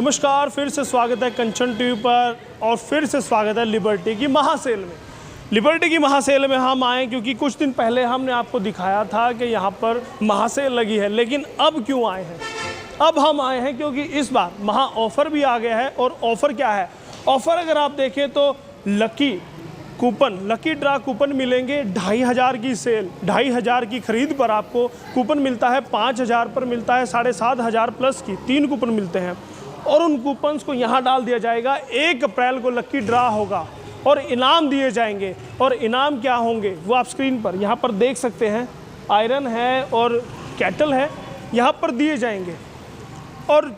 नमस्कार, फिर से स्वागत है कंचन टीवी पर और फिर से स्वागत है लिबर्टी की महासेल में। लिबर्टी की महासेल में हम आए क्योंकि कुछ दिन पहले हमने आपको दिखाया था कि यहाँ पर महासेल लगी है, लेकिन अब क्यों आए हैं? अब हम आए हैं क्योंकि इस बार महा ऑफ़र भी आ गया है। और ऑफ़र क्या है? ऑफ़र अगर आप देखें तो लकी ड्रा कूपन मिलेंगे। 2500 की सेल, 2500 की खरीद पर आपको कूपन मिलता है, 5000 पर मिलता है, 7500 प्लस की 3 कूपन मिलते हैं। और उन कूपन्स को यहाँ डाल दिया जाएगा। 1 अप्रैल को लकी ड्रा होगा और इनाम दिए जाएंगे। और इनाम क्या होंगे वो आप स्क्रीन पर यहाँ पर देख सकते हैं। आयरन है और कैटल है, यहाँ पर दिए जाएंगे। और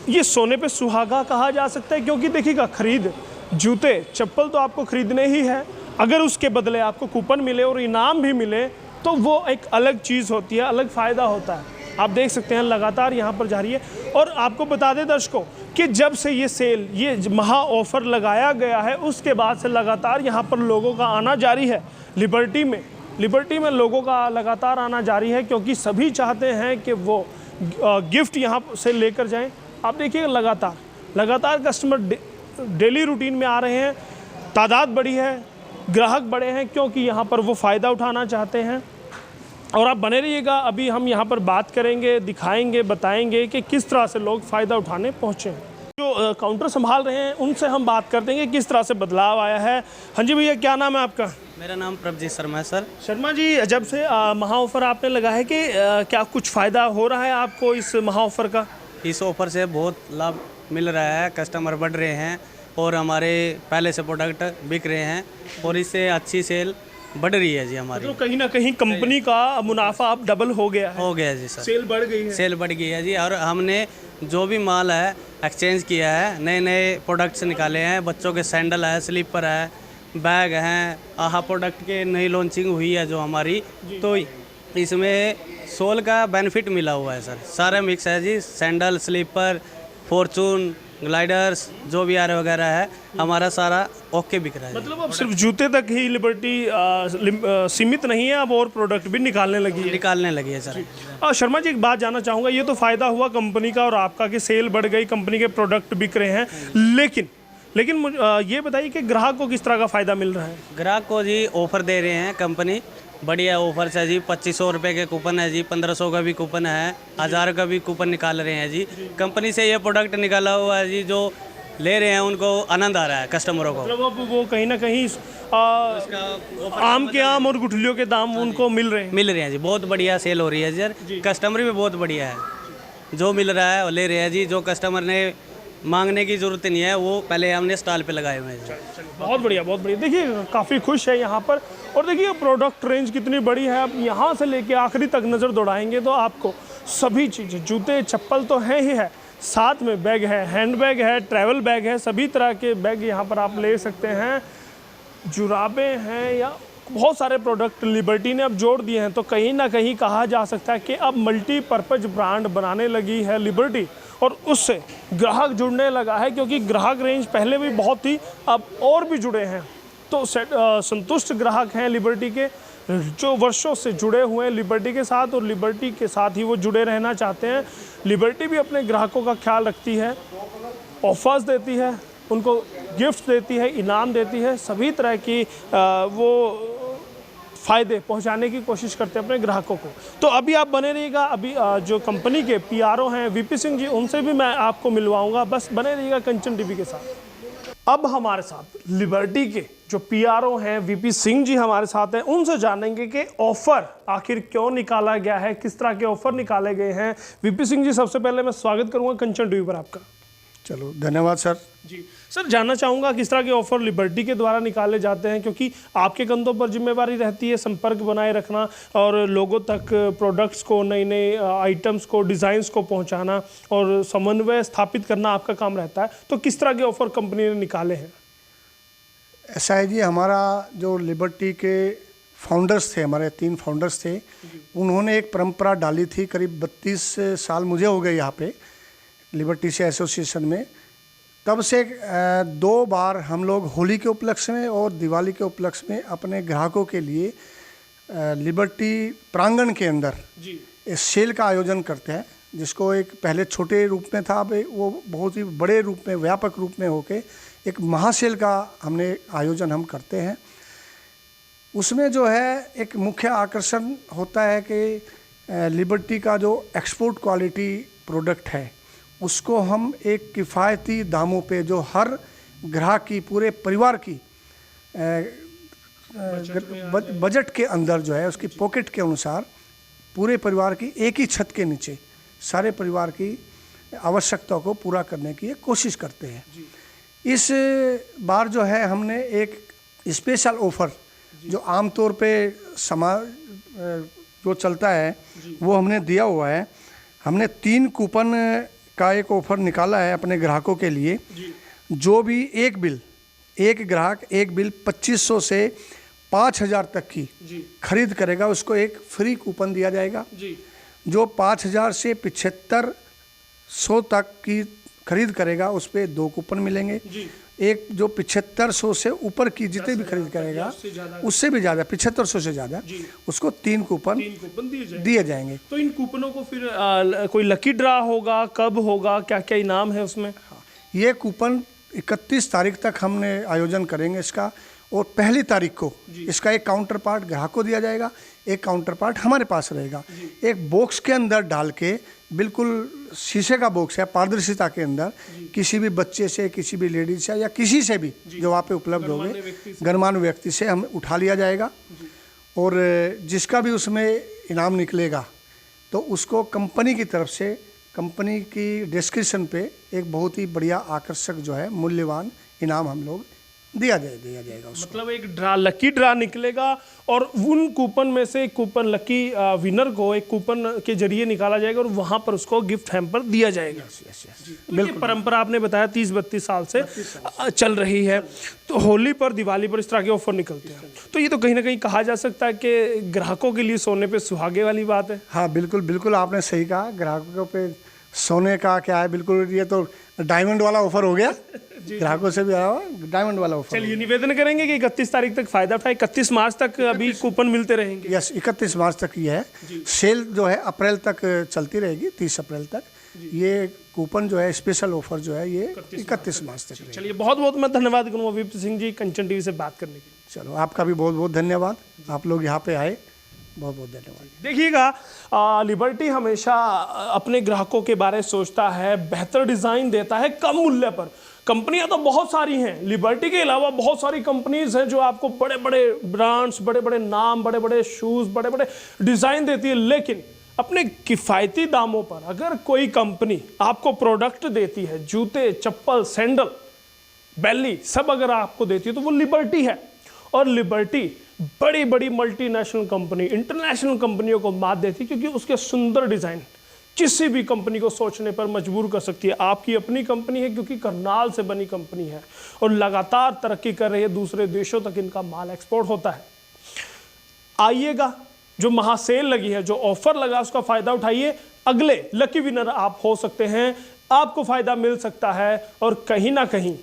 ये सोने पे सुहागा कहा जा सकता है, क्योंकि देखिएगा, खरीद जूते चप्पल तो आपको खरीदने ही है, अगर उसके बदले आपको कूपन मिले और इनाम भी मिले तो वो एक अलग चीज़ होती है, अलग फ़ायदा होता है। आप देख सकते हैं लगातार यहाँ पर जारी है। और आपको बता दें दर्शकों कि जब से ये सेल, ये महा ऑफ़र लगाया गया है, उसके बाद से लगातार यहाँ पर लोगों का आना जारी है। लिबर्टी में लोगों का लगातार आना जारी है, क्योंकि सभी चाहते हैं कि वो गिफ्ट यहाँ से लेकर जाएं। आप देखिए लगातार कस्टमर डेली रूटीन में आ रहे हैं, तादाद बड़ी है, ग्राहक बड़े हैं, क्योंकि यहाँ पर वो फ़ायदा उठाना चाहते हैं। और आप बने रहिएगा, अभी हम यहाँ पर बात करेंगे, दिखाएंगे, बताएंगे कि किस तरह से लोग फ़ायदा उठाने पहुँचे हैं। जो काउंटर संभाल रहे हैं उनसे हम बात करते हैं कि किस तरह से बदलाव आया है। हाँ जी भैया, क्या नाम है आपका? मेरा नाम प्रभजीत शर्मा है सर। शर्मा जी, जब से महा ऑफ़र आपने लगा है कि क्या कुछ फ़ायदा हो रहा है आपको इस महा ऑफ़र का? इस ऑफ़र से बहुत लाभ मिल रहा है, कस्टमर बढ़ रहे हैं और हमारे पहले से प्रोडक्ट बिक रहे हैं और इससे अच्छी सेल बढ़ रही है जी हमारी। तो कहीं ना कहीं कंपनी का मुनाफा अब डबल हो गया है। हो गया जी सर, सेल बढ़ गई है। सेल बढ़ गई है जी। और हमने जो भी माल है एक्सचेंज किया है, नए नए प्रोडक्ट्स निकाले हैं। बच्चों के सैंडल है, स्लीपर है, बैग हैं, आहा प्रोडक्ट के नई लॉन्चिंग हुई है जो हमारी, तो इसमें सोल का बेनिफिट मिला हुआ है सर। सारा मिक्स है जी, सैंडल, स्लीपर, फॉर्चून, ग्लाइडर्स, जो भी आर वगैरह है, हमारा सारा ओके बिक रहा है। मतलब अब सिर्फ जूते तक ही लिबर्टी सीमित नहीं है, अब और प्रोडक्ट भी निकालने लगी है सर। शर्मा जी, एक बात जानना चाहूँगा, ये तो फ़ायदा हुआ कंपनी का और आपका कि सेल बढ़ गई, कंपनी के प्रोडक्ट बिक रहे हैं, लेकिन ये बताइए कि ग्राहक को किस तरह का फ़ायदा मिल रहा है? ग्राहक को जी ऑफ़र दे रहे हैं कंपनी, बढ़िया ऑफर है जी। 2500 रुपये के कूपन है जी, 1500 का भी कूपन है, 1000 का भी कूपन निकाल रहे हैं जी। कंपनी से ये प्रोडक्ट निकाला हुआ है जी, जो ले रहे हैं उनको आनंद आ रहा है कस्टमरों को। मतलब वो कहीं ना कहीं आम के आम और गुठलियों के दाम उनको मिल रहे हैं जी। बहुत बढ़िया सेल हो रही है जी, कस्टमर भी बहुत बढ़िया है, जो मिल रहा है वो ले रहे हैं जी। जो कस्टमर ने मांगने की ज़रूरत नहीं है, वो पहले हमने स्टॉल पे लगाए हुए हैं। बहुत बढ़िया। देखिए, काफ़ी खुश है यहाँ पर। और देखिए प्रोडक्ट रेंज कितनी बड़ी है। अब यहाँ से लेके आखिरी तक नज़र दौड़ाएंगे तो आपको सभी चीज़ें, जूते चप्पल तो हैं ही है, साथ में बैग है, हैंड बैग है, ट्रैवल बैग है, सभी तरह के बैग यहाँ पर आप ले सकते हैं। जुराबें हैं, या बहुत सारे प्रोडक्ट लिबर्टी ने अब जोड़ दिए हैं। तो कहीं ना कहीं कहा जा सकता है कि अब मल्टीपर्पज़ ब्रांड बनाने लगी है लिबर्टी, और उससे ग्राहक जुड़ने लगा है, क्योंकि ग्राहक रेंज पहले भी बहुत थी, अब और भी जुड़े हैं। तो संतुष्ट ग्राहक हैं लिबर्टी के, जो वर्षों से जुड़े हुए हैं लिबर्टी के साथ, और लिबर्टी के साथ ही वो जुड़े रहना चाहते हैं। लिबर्टी भी अपने ग्राहकों का ख्याल रखती है, ऑफर्स देती है, उनको गिफ्ट देती है, इनाम देती है, सभी तरह की वो फ़ायदे पहुंचाने की कोशिश करते हैं अपने ग्राहकों को। तो अभी आप बने रहिएगा, अभी जो कंपनी के पीआरओ हैं वीपी सिंह जी, उनसे भी मैं आपको मिलवाऊंगा। बस बने रहिएगा कंचन टीवी के साथ। अब हमारे साथ लिबर्टी के जो पीआरओ हैं वीपी सिंह जी हमारे साथ हैं, उनसे जानेंगे कि ऑफ़र आखिर क्यों निकाला गया है, किस तरह के ऑफ़र निकाले गए हैं। वीपी सिंह जी, सबसे पहले मैं स्वागत करूँगा कंचन टीवी पर आपका। चलो, धन्यवाद सर। जी सर, जानना चाहूँगा किस तरह के ऑफ़र लिबर्टी के द्वारा निकाले जाते हैं, क्योंकि आपके कंधों पर जिम्मेवारी रहती है संपर्क बनाए रखना और लोगों तक प्रोडक्ट्स को, नए नए आइटम्स को, डिज़ाइंस को पहुँचाना और समन्वय स्थापित करना आपका काम रहता है। तो किस तरह के ऑफ़र कंपनी ने निकाले हैं? ऐसा है जी, हमारा जो लिबर्टी के फाउंडर्स थे, हमारे 3 फाउंडर्स थे, उन्होंने एक परंपरा डाली थी। करीब 32 साल मुझे हो गए यहाँ पे लिबर्टी से एसोसिएशन में। तब से 2 बार हम लोग होली के उपलक्ष्य में और दिवाली के उपलक्ष्य में अपने ग्राहकों के लिए लिबर्टी प्रांगण के अंदर इस सेल का आयोजन करते हैं, जिसको एक पहले छोटे रूप में था, अब वो बहुत ही बड़े रूप में, व्यापक रूप में होके एक महासेल का हमने आयोजन हम करते हैं। उसमें जो है एक मुख्य आकर्षण होता है कि लिबर्टी का जो एक्सपोर्ट क्वालिटी प्रोडक्ट है उसको हम एक किफ़ायती दामों पे, जो हर ग्राहक की, पूरे परिवार की बजट के अंदर जो है, उसकी पॉकेट के अनुसार, पूरे परिवार की एक ही छत के नीचे सारे परिवार की आवश्यकता को पूरा करने की कोशिश करते हैं। इस बार जो है हमने एक स्पेशल ऑफ़र जो आमतौर पे जो चलता है वो हमने दिया हुआ है। हमने 3 कूपन का एक ऑफ़र निकाला है अपने ग्राहकों के लिए। जो भी एक ग्राहक एक बिल 2500 से 5000 तक की खरीद करेगा उसको एक फ्री कूपन दिया जाएगा। जो 5000 से 7500 तक की खरीद करेगा उस पर 2 कूपन मिलेंगे। एक जो 7500 से ऊपर की जितने भी खरीद करेगा उससे भी ज़्यादा, 7500 से ज़्यादा, उसको 3 कूपन दिए जाएंगे। तो इन कूपनों को फिर कोई लकी ड्रा होगा, कब होगा, क्या क्या इनाम है उसमें? ये कूपन 31 तारीख तक हमने आयोजन करेंगे इसका, और 1 तारीख को इसका एक काउंटर पार्ट ग्राहक को दिया जाएगा, एक काउंटर पार्ट हमारे पास रहेगा। एक बॉक्स के अंदर डाल के, बिल्कुल शीशे का बॉक्स है, पारदर्शिता के अंदर, किसी भी बच्चे से, किसी भी लेडीज से या किसी से भी जो वहाँ पे उपलब्ध हो गए, गणमान्य व्यक्ति से हम उठा लिया जाएगा। और जिसका भी उसमें इनाम निकलेगा तो उसको कंपनी की तरफ से, कंपनी की डिस्क्रिप्शन पे एक बहुत ही बढ़िया आकर्षक जो है मूल्यवान इनाम हम लोग दिया जाएगा उसको। मतलब एक लकी ड्रा निकलेगा और उन कूपन में से एक कूपन लकी विनर को एक कूपन के जरिए निकाला जाएगा और वहां पर उसको गिफ्ट हैम्पर दिया जाएगा। तो ये परंपरा आपने बताया 30-32 साल से चल रही है। तो होली पर, दिवाली पर इस तरह के ऑफर निकलते हैं, तो ये तो कहीं ना कहीं कहा जा सकता है कि ग्राहकों के लिए सोने पे सुहागे वाली बात है। हाँ बिल्कुल आपने सही कहा। ग्राहकों पे सोने का क्या है, बिल्कुल ये तो डायमंड वाला ऑफर हो गया। ग्राहकों से भी आया हुआ डायमंड वाला ऑफर। चलिए निवेदन करेंगे कि 31 तारीख तक फायदा उठाए। 31 मार्च तक अभी कूपन मिलते रहेंगे। यस, 31 मार्च तक ये है। सेल जो है अप्रैल तक चलती रहेगी, 30 अप्रैल तक। ये कूपन जो है, स्पेशल ऑफर जो है, ये 31 मार्च तक। चलिए बहुत बहुत मैं धन्यवाद करूँगा वीपी सिंह जी, कंचन टीवी से बात करने के लिए। चलो आपका भी बहुत बहुत धन्यवाद, आप लोग यहाँ पे आए, बहुत बहुत धन्यवाद। देखिएगा, लिबर्टी हमेशा अपने ग्राहकों के बारे में सोचता है, बेहतर डिज़ाइन देता है कम मूल्य पर। कंपनियां तो बहुत सारी हैं, लिबर्टी के अलावा बहुत सारी कंपनीज हैं जो आपको बड़े बड़े ब्रांड्स, बड़े बड़े नाम, बड़े बड़े शूज़, बड़े बड़े डिज़ाइन देती है, लेकिन अपने किफ़ायती दामों पर अगर कोई कंपनी आपको प्रोडक्ट देती है, जूते, चप्पल, सैंडल, बेली, सब अगर आपको देती है तो वो लिबर्टी है। और लिबर्टी बड़ी बड़ी मल्टीनेशनल कंपनी, इंटरनेशनल कंपनियों को मात देती है, क्योंकि उसके सुंदर डिज़ाइन किसी भी कंपनी को सोचने पर मजबूर कर सकती है। आपकी अपनी कंपनी है, क्योंकि करनाल से बनी कंपनी है और लगातार तरक्की कर रही है, दूसरे देशों तक इनका माल एक्सपोर्ट होता है। आइएगा, जो महासेल लगी है, जो ऑफर लगा, उसका फ़ायदा उठाइए। अगले लकी विनर आप हो सकते हैं, आपको फ़ायदा मिल सकता है और कहीं ना कहीं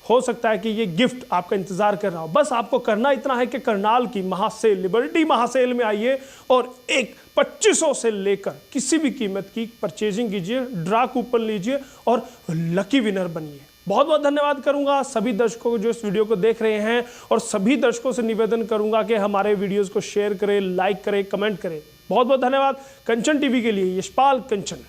हो सकता है कि ये गिफ्ट आपका इंतजार कर रहा हो। बस आपको करना इतना है कि करनाल की महासेल, लिबर्टी महासेल में आइए और एक 2500 से लेकर किसी भी कीमत की परचेजिंग कीजिए, ड्रा कूपन लीजिए और लकी विनर बनिए। बहुत बहुत धन्यवाद करूंगा सभी दर्शकों को जो इस वीडियो को देख रहे हैं, और सभी दर्शकों से निवेदन करूंगा कि हमारे वीडियोज़ को शेयर करें, लाइक करें, कमेंट करें। बहुत बहुत धन्यवाद। कंचन टीवी के लिए यशपाल कंचन।